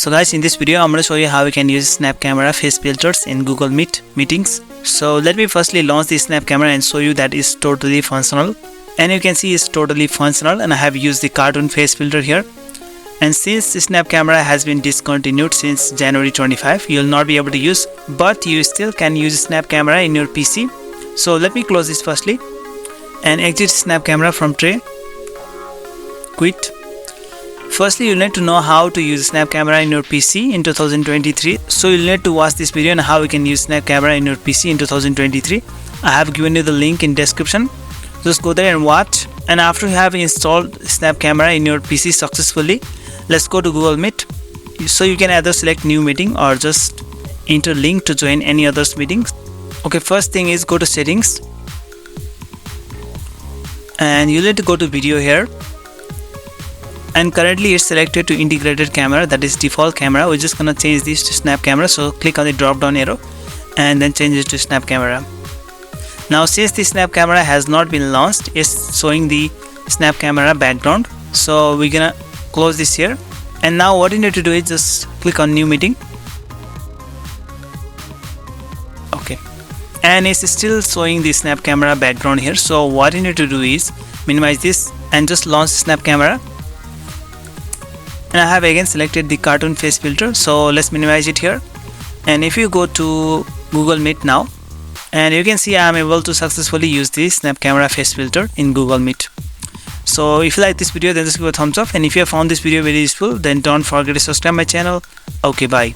So guys, in this video I'm going to show you how we can use snap camera face filters in Google Meet meetings. So let me firstly launch the snap camera and show you that it's totally functional. And you can see it's totally functional, and I have used the cartoon face filter here. And since the snap camera has been discontinued since January 25, you'll not be able to use, but you still can use snap camera in your PC. So let me close this firstly and exit snap camera from tray. Quit. Firstly, you'll need to know how to use snap camera in your PC in 2023. So you'll need to watch this video on how you can use snap camera in your PC in 2023. I have given you the link in description. Just go there and watch. And after you have installed snap camera in your PC successfully, let's go to Google Meet. So you can either select new meeting or just enter link to join any others meetings. Okay, first thing is go to settings. And you need to go to video here. And currently it's selected to integrated camera, that is default camera. We're just gonna change this to snap camera. So click on the drop down arrow and then change it to snap camera. Now since the snap camera has not been launched, it's showing the snap camera background. So we're gonna close this here. And now what you need to do is just click on new meeting. Okay. And it's still showing the snap camera background here. So what you need to do is minimize this and just launch snap camera. And I have again selected the cartoon face filter, so let's minimize it here. And if you go to Google Meet now, and you can see I am able to successfully use the snap camera face filter in Google Meet. So if you like this video, then just give a thumbs up, and if you have found this video very useful, then don't forget to subscribe my channel. Okay, bye.